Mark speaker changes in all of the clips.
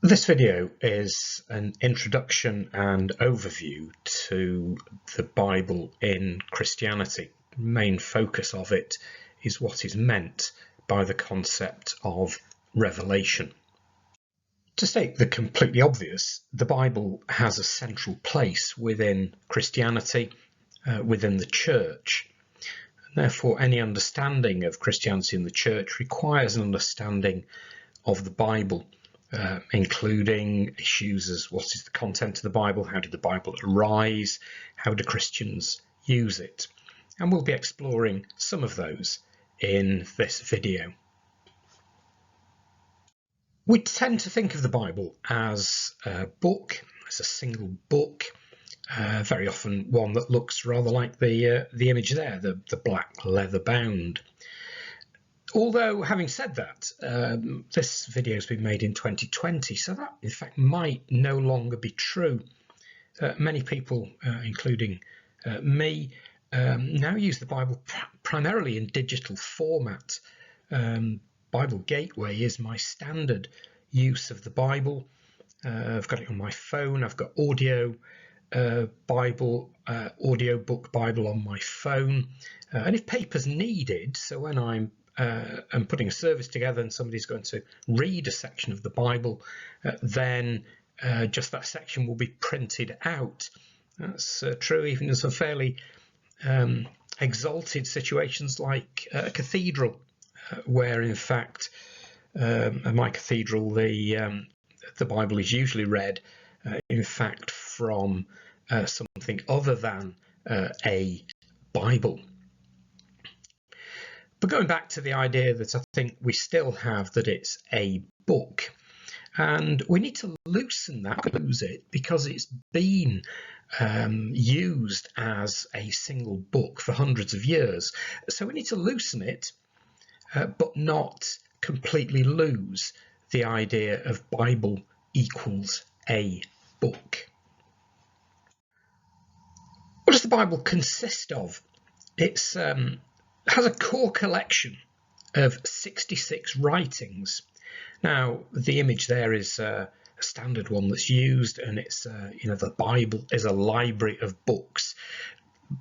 Speaker 1: This video is an introduction and overview to the Bible in Christianity. The main focus of it is what is meant by the concept of revelation. To state the completely obvious, the Bible has a central place within Christianity, within the church. Therefore, any understanding of Christianity in the church requires an understanding of the Bible. Including issues as what is the content of the Bible, how did the Bible arise, how do Christians use it? And we'll be exploring some of those in this video. We tend to think of the Bible as a book, as a single book, very often one that looks rather like the image there, the black leather bound. Although, having said that, this video has been made in 2020, so that in fact might no longer be true. Many people, including me, now use the Bible primarily in digital format. Bible Gateway is my standard use of the Bible. I've got it on my phone. I've got audio book Bible on my phone, and if paper's needed, so when I'm putting a service together and somebody's going to read a section of the Bible, then just that section will be printed out. That's true even in some fairly exalted situations like a cathedral, where in fact at my cathedral the Bible is usually read in fact from something other than a Bible. But going back to the idea that I think we still have that it's a book, and we need to loosen that, lose it, because it's been used as a single book for hundreds of years. So we need to loosen it, but not completely lose the idea of Bible equals a book. What does the Bible consist of? It's has a core collection of 66 writings. Now, the image there is a standard one that's used, and it's the Bible is a library of books.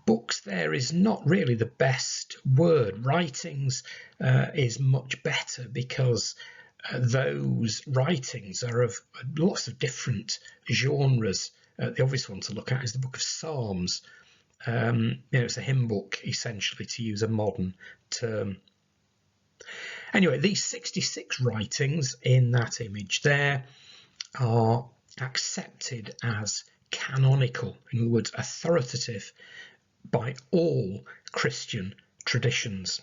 Speaker 1: Books there is not really the best word. Writings is much better, because those writings are of lots of different genres. The obvious one to look at is the book of Psalms. It's a hymn book, essentially, to use a modern term. Anyway, these 66 writings in that image there are accepted as canonical, in other words, authoritative by all Christian traditions.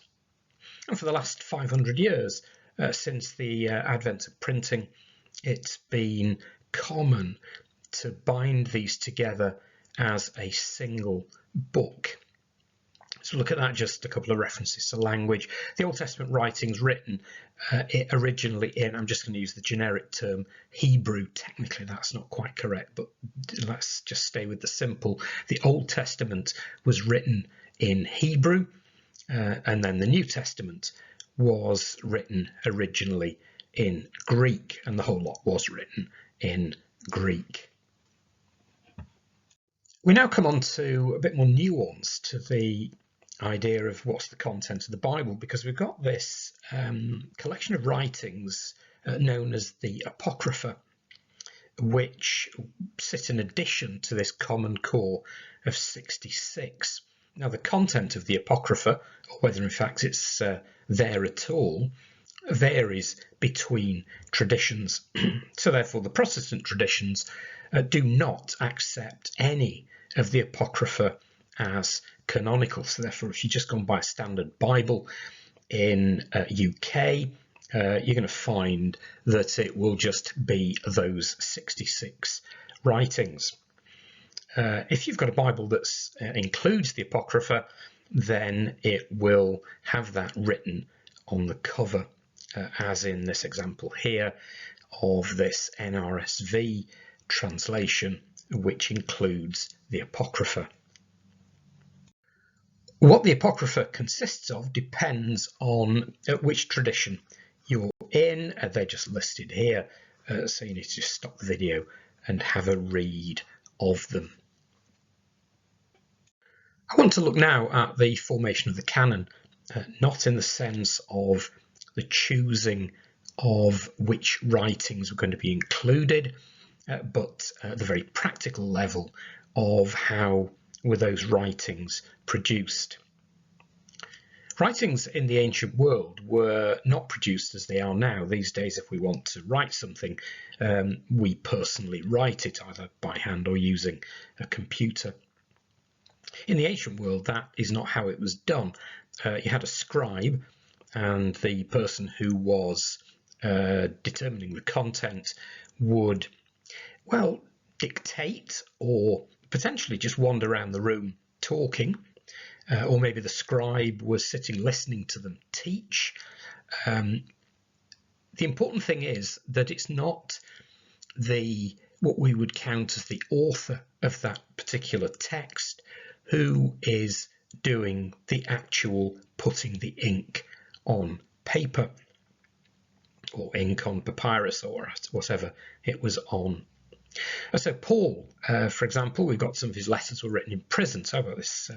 Speaker 1: And for the last 500 years, since the advent of printing, it's been common to bind these together as a single book. So look at that, just a couple of references to language. The Old Testament writings written originally in, I'm just going to use the generic term, Hebrew. Technically that's not quite correct, but let's just stay with the simple. The Old Testament was written in Hebrew, and then the New Testament was written originally in Greek, and the whole lot was written in Greek. We now come on to a bit more nuance to the idea of what's the content of the Bible, because we've got this collection of writings known as the Apocrypha, which sit in addition to this common core of 66. Now, the content of the Apocrypha, or whether in fact it's there at all, varies between traditions. So therefore the Protestant traditions do not accept any of the Apocrypha as canonical. So therefore, if you just go and buy a standard Bible in UK, you're going to find that it will just be those 66 writings. If you've got a Bible that includes the Apocrypha, then it will have that written on the cover, as in this example here of this NRSV translation, which includes the Apocrypha. What the Apocrypha consists of depends on which tradition you're in. They're just listed here. so you need to just stop the video and have a read of them. I want to look now at the formation of the canon, not in the sense of the choosing of which writings were going to be included, but at the very practical level of how were those writings produced. Writings in the ancient world were not produced as they are now. These days, if we want to write something, we personally write it either by hand or using a computer. In the ancient world, that is not how it was done. You had a scribe, and the person who was determining the content would, well, dictate or potentially just wander around the room talking, or maybe the scribe was sitting listening to them teach. The important thing is that it's not what we would count as the author of that particular text who is doing the actual putting the ink on paper, or ink on papyrus, or whatever it was on. So Paul, for example, we've got some of his letters were written in prison. So I've got this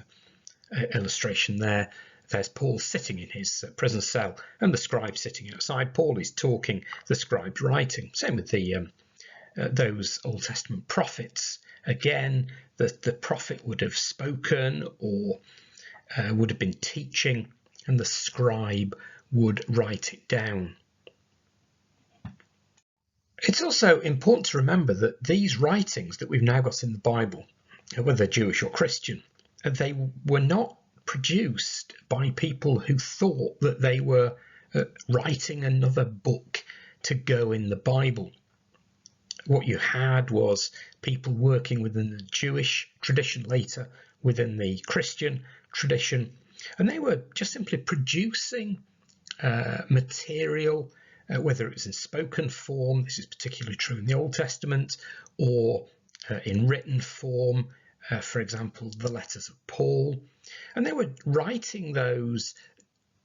Speaker 1: illustration there. There's Paul sitting in his prison cell and the scribe sitting outside. Paul is talking, the scribe's writing. Same with those Old Testament prophets. Again, the prophet would have spoken or would have been teaching, and the scribe would write it down. It's also important to remember that these writings that we've now got in the Bible, whether Jewish or Christian, they were not produced by people who thought that they were writing another book to go in the Bible. What you had was people working within the Jewish tradition, later within the Christian tradition, and they were just simply producing material, whether it was in spoken form, this is particularly true in the Old Testament, or in written form, for example, the letters of Paul. And they were writing those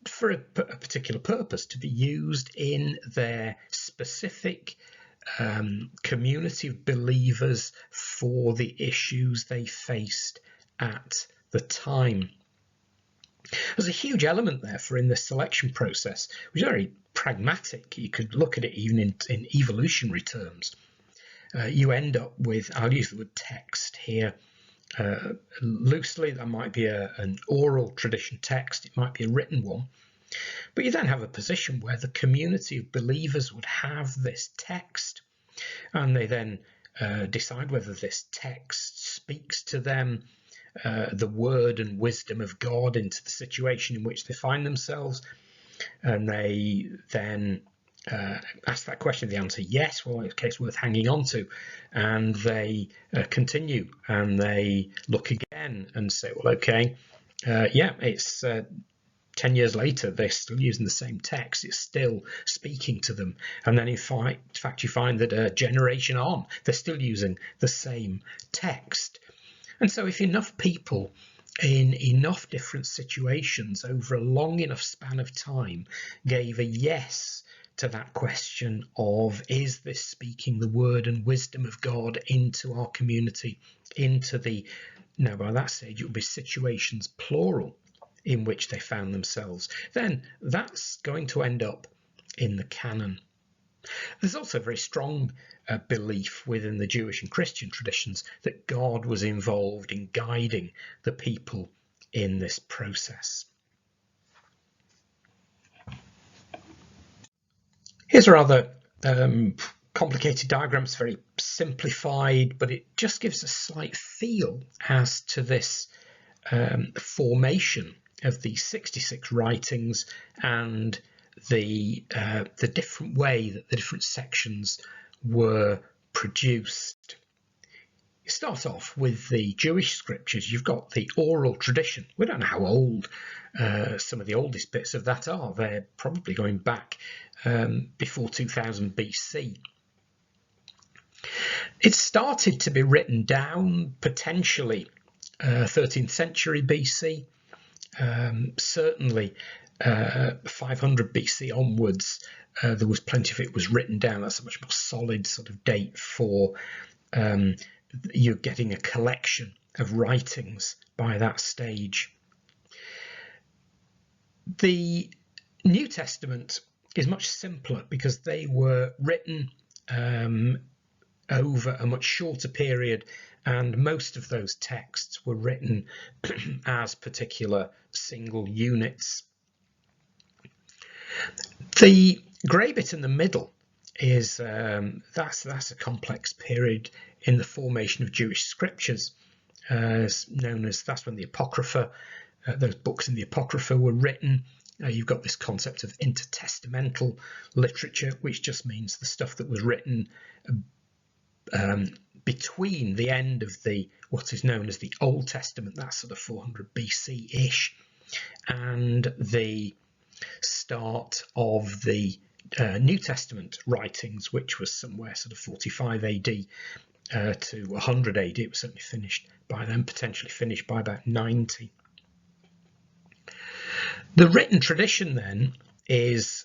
Speaker 1: for a particular purpose, to be used in their specific community of believers for the issues they faced at the time. There's a huge element, therefore, in the selection process, which is very pragmatic. You could look at it even in evolutionary terms. You end up with, I'll use the word text here loosely. That might be an oral tradition text, it might be a written one. But you then have a position where the community of believers would have this text, and they then decide whether this text speaks to them, the word and wisdom of God into the situation in which they find themselves. And they then ask that question, the answer yes, well, it's a case worth hanging on to. And they continue, and they look again and say, well, okay, yeah, it's 10 years later, they're still using the same text. It's still speaking to them. And then in fact, you find that a generation on, they're still using the same text. And so if enough people in enough different situations over a long enough span of time gave a yes to that question of, is this speaking the word and wisdom of God into our community, into the, now by that stage it would be situations plural, in which they found themselves, then that's going to end up in the canon. There's also a very strong belief within the Jewish and Christian traditions that God was involved in guiding the people in this process. Here's a rather complicated diagram. It's very simplified, but it just gives a slight feel as to this formation of the 66 writings and the different way that the different sections were produced. You start off with the Jewish scriptures. You've got the oral tradition. We don't know how old some of the oldest bits of that are. They're probably going back before 2000 BC. It started to be written down potentially 13th century BC. Certainly 500 BC onwards, there was plenty of it was written down. That's a much more solid sort of date for you're getting a collection of writings by that stage. The New Testament is much simpler because they were written over a much shorter period, and most of those texts were written as particular single units. The grey bit in the middle is that's a complex period in the formation of Jewish scriptures, known as, that's when the Apocrypha, those books in the Apocrypha were written. You've got this concept of intertestamental literature, which just means the stuff that was written between the end of what is known as the Old Testament, that's sort of 400 BC-ish, and the start of the New Testament writings, which was somewhere sort of 45 AD to 100 AD. It was certainly finished by then, potentially finished by about 90. The written tradition then is,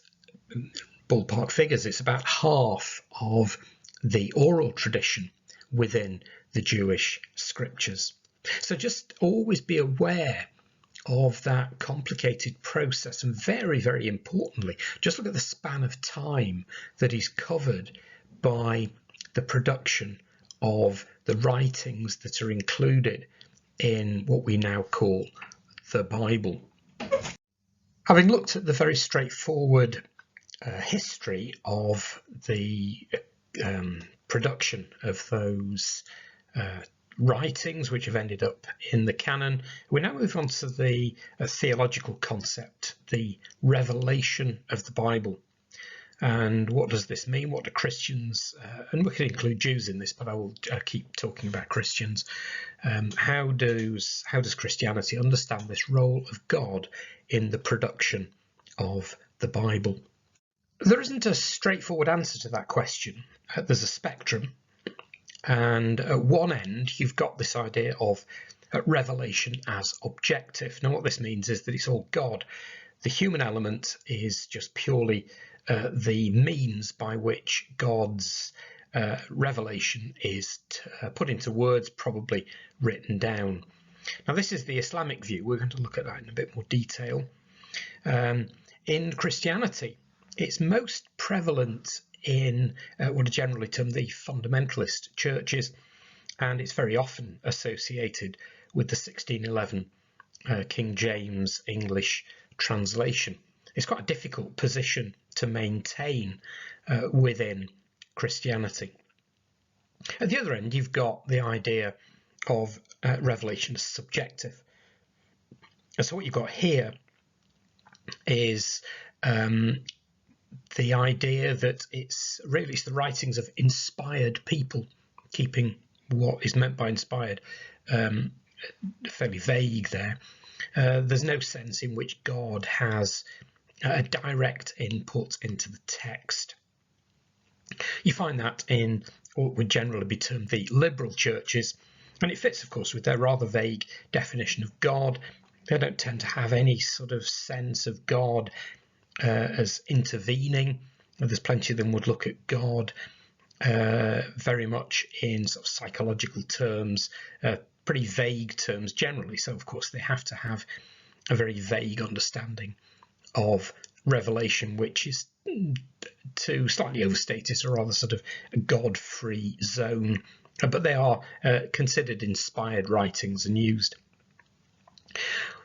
Speaker 1: ballpark figures, it's about half of the oral tradition within the Jewish scriptures. So just always be aware of that complicated process, and very, very importantly, just look at the span of time that is covered by the production of the writings that are included in what we now call the Bible. Having looked at the very straightforward history of the production of those writings which have ended up in the canon, we now move on to the theological concept, the revelation of the Bible. And what does this mean? What do Christians, and we can include Jews in this, but I will keep talking about Christians. How does Christianity understand this role of God in the production of the Bible? There isn't a straightforward answer to that question. There's a spectrum, and at one end you've got this idea of revelation as objective. Now what this means is that it's all God. The human element is just purely the means by which God's revelation is put into words, probably written down. Now this is the Islamic view. We're going to look at that in a bit more detail. In Christianity, it's most prevalent in what are generally termed the fundamentalist churches, and it's very often associated with the 1611 King James English translation. It's quite a difficult position to maintain within Christianity. At the other end, you've got the idea of revelation as subjective. And so what you've got here is the idea that it's the writings of inspired people, keeping what is meant by inspired fairly vague there. There's no sense in which God has a direct input into the text. You find that in what would generally be termed the liberal churches, and it fits, of course, with their rather vague definition of God. They don't tend to have any sort of sense of God as intervening. There's plenty of them would look at God very much in sort of psychological terms, pretty vague terms generally. So, of course, they have to have a very vague understanding of revelation, which is, to slightly overstate it, a rather sort of God-free zone. But they are considered inspired writings and used.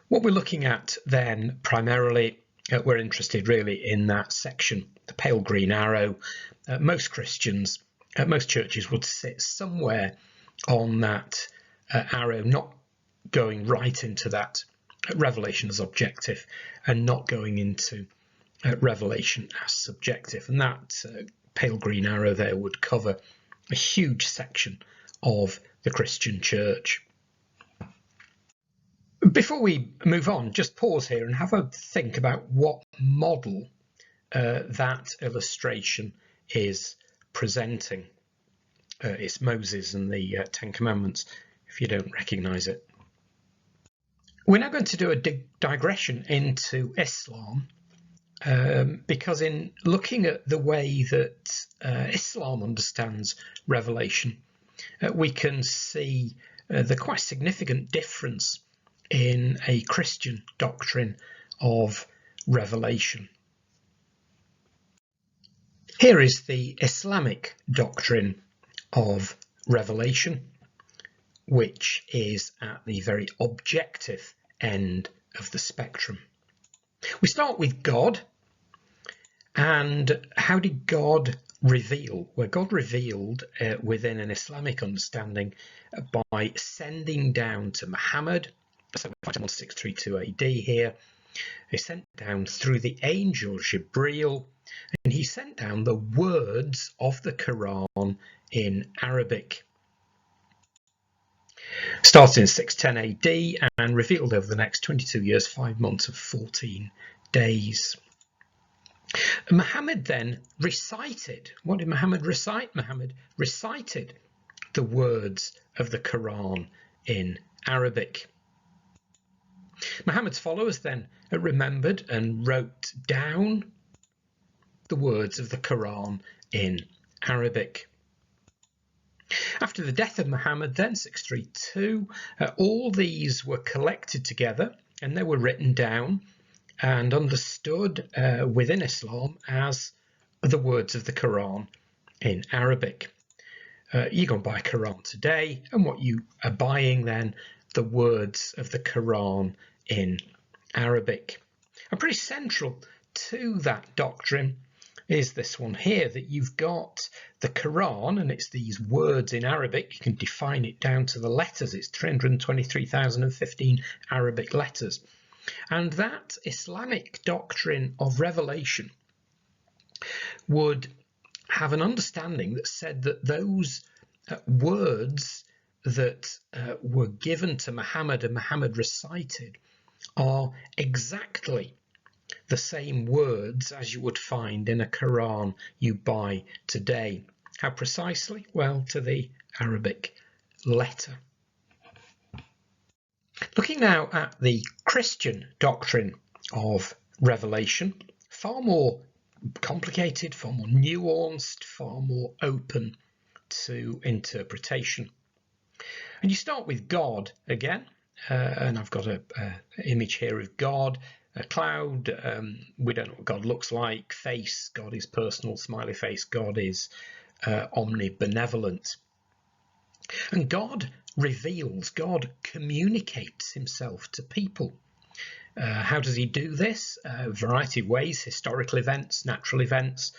Speaker 1: What we're looking at then, primarily, we're interested really in that section, the pale green arrow. Most Christians, most churches would sit somewhere on that arrow, not going right into that revelation as objective and not going into revelation as subjective. And that pale green arrow there would cover a huge section of the Christian church. Before we move on, just pause here and have a think about what model that illustration is presenting. It's Moses and the Ten Commandments, if you don't recognize it. We're now going to do a digression into Islam, because in looking at the way that Islam understands revelation, we can see the quite significant difference in a Christian doctrine of revelation. Here is the Islamic doctrine of revelation, which is at the very objective end of the spectrum. We start with God. And how did God reveal? Well, God revealed within an Islamic understanding by sending down to Muhammad, so 632 AD here, he sent down through the angel Jibreel, and he sent down the words of the Quran in Arabic. Started in 610 AD and revealed over the next 22 years, 5 months of 14 days. Muhammad then recited. What did Muhammad recite? Muhammad recited the words of the Quran in Arabic. Muhammad's followers then remembered and wrote down the words of the Quran in Arabic. After the death of Muhammad, then 632, all these were collected together and they were written down and understood within Islam as the words of the Quran in Arabic. You go and buy a Quran today, and what you are buying then, the words of the Quran in Arabic. And pretty central to that doctrine is this one here, that you've got the Quran, and it's these words in Arabic. You can define it down to the letters. It's 323,015 Arabic letters. And that Islamic doctrine of revelation would have an understanding that said that those words that were given to Muhammad and Muhammad recited are exactly the same words as you would find in a Quran you buy today. How precisely? Well, to the Arabic letter. Looking now at the Christian doctrine of revelation, far more complicated, far more nuanced, far more open to interpretation. And you start with God again, and I've got an image here of God, a cloud. We don't know what God looks like. Face, God is personal. Smiley face, God is omnibenevolent. And God reveals, God communicates himself to people. How does he do this? A variety of ways: historical events, natural events,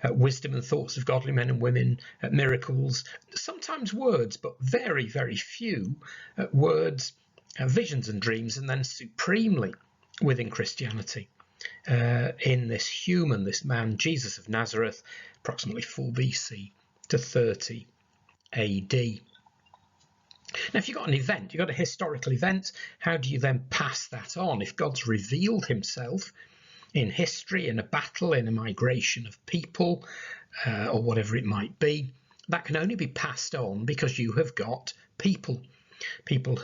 Speaker 1: wisdom and thoughts of godly men and women, miracles, sometimes words, but very, very few words, visions and dreams, and then supremely within Christianity, in this human, this man, Jesus of Nazareth, approximately 4 BC to 30 AD. Now, if you've got an event, you've got a historical event, how do you then pass that on? If God's revealed himself in history, in a battle, in a migration of people, or whatever it might be, that can only be passed on because you have got people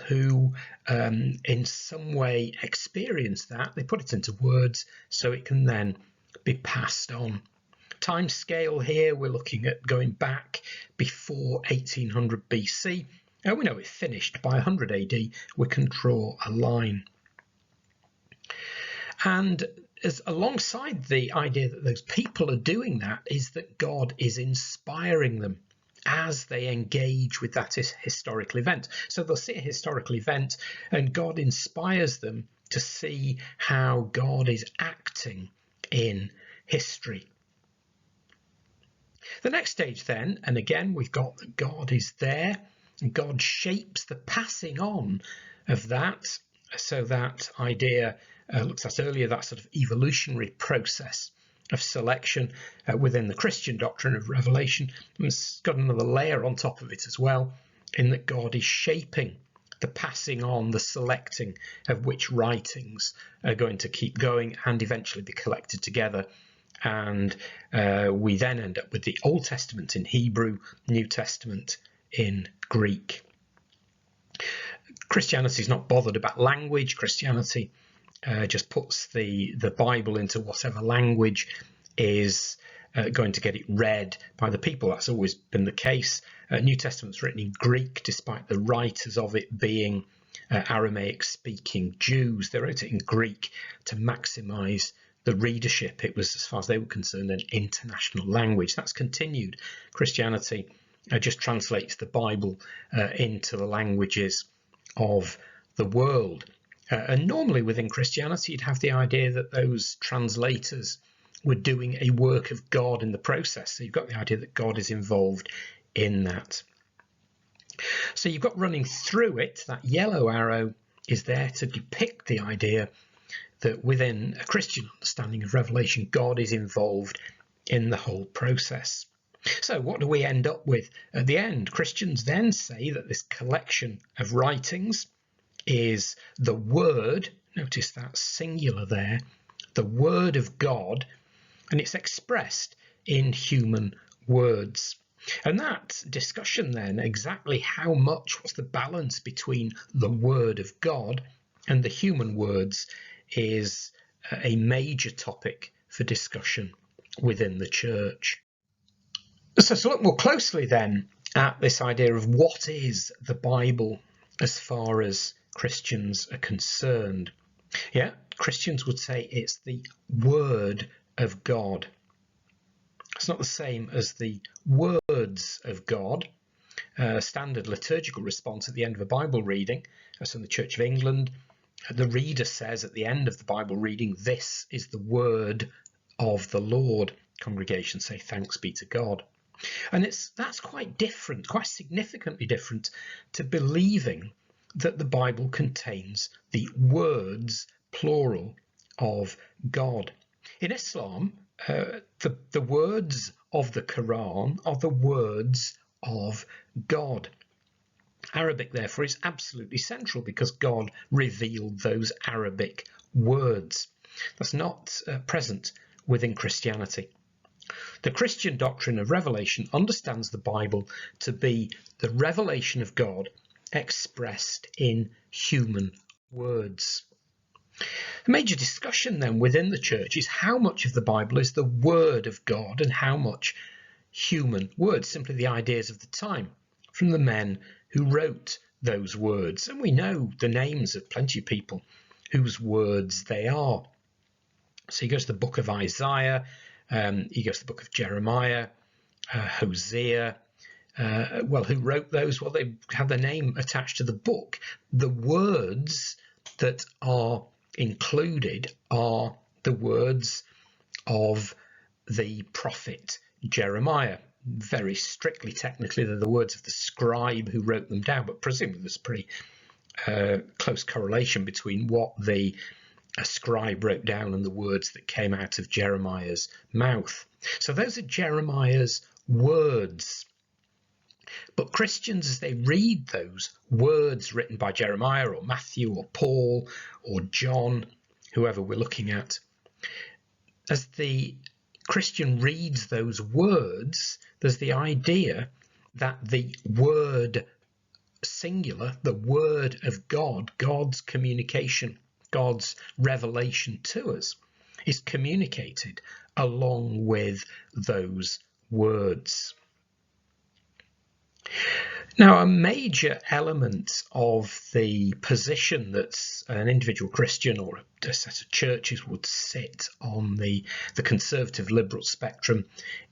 Speaker 1: who in some way experience that. They put it into words so it can then be passed on. Time scale here, we're looking at going back before 1800 BC. And we know it finished by 100 AD. We can draw a line. And as alongside the idea that those people are doing that is that God is inspiring them as they engage with that historical event. So they'll see a historical event and God inspires them to see how God is acting in history. The next stage then, and again we've got that God is there, and God shapes the passing on of that. So that idea looked at earlier, that sort of evolutionary process of selection within the Christian doctrine of revelation. And it's got another layer on top of it as well, in that God is shaping the passing on, the selecting of which writings are going to keep going and eventually be collected together. And we then end up with the Old Testament in Hebrew, New Testament in Greek. Christianity is not bothered about language. Christianity just puts the Bible into whatever language is going to get it read by the people. That's always been the case. New Testament's written in Greek, despite the writers of it being Aramaic-speaking Jews. They wrote it in Greek to maximize the readership. It was, as far as they were concerned, an international language. That's continued. Christianity just translates the Bible into the languages of the world. And normally within Christianity, you'd have the idea that those translators were doing a work of God in the process. So you've got the idea that God is involved in that. So you've got running through it, that yellow arrow is there to depict the idea that within a Christian understanding of Revelation, God is involved in the whole process. So what do we end up with at the end? Christians then say that this collection of writings is the Word, notice that singular there, the Word of God, and it's expressed in human words. And that discussion then, exactly how much, what's the balance between the Word of God and the human words, is a major topic for discussion within the church. So to look more closely then at this idea of what is the Bible as far as Christians are concerned. Yeah, Christians would say it's the Word of God. It's not the same as the words of God. Standard liturgical response at the end of a Bible reading, as in the Church of England, the reader says at the end of the Bible reading, "This is the word of the Lord." Congregations say, "Thanks be to God." And that's quite different, quite significantly different to believing that the Bible contains the words, plural, of God. In Islam, the words of the Quran are the words of God. Arabic, therefore, is absolutely central because God revealed those Arabic words. That's not present within Christianity. The Christian doctrine of revelation understands the Bible to be the revelation of God expressed in human words. The major discussion then within the church is how much of the Bible is the word of God and how much human words, simply the ideas of the time from the men who wrote those words. And we know the names of plenty of people whose words they are. So he goes to the book of Isaiah, he goes to the book of Jeremiah, Hosea. Who wrote those? Well, they have their name attached to the book. The words that are included are the words of the prophet Jeremiah. Very strictly, technically, they're the words of the scribe who wrote them down, but presumably there's pretty close correlation between what the scribe wrote down and the words that came out of Jeremiah's mouth. So those are Jeremiah's words. But Christians, as they read those words written by Jeremiah or Matthew or Paul or John, whoever we're looking at, as the Christian reads those words, there's the idea that the word singular, the word of God, God's communication, God's revelation to us, is communicated along with those words. Now, a major element of the position that an individual Christian or a set of churches would sit on the conservative liberal spectrum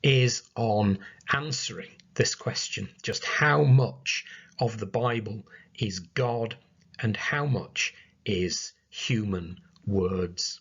Speaker 1: is on answering this question, just how much of the Bible is God and how much is human words.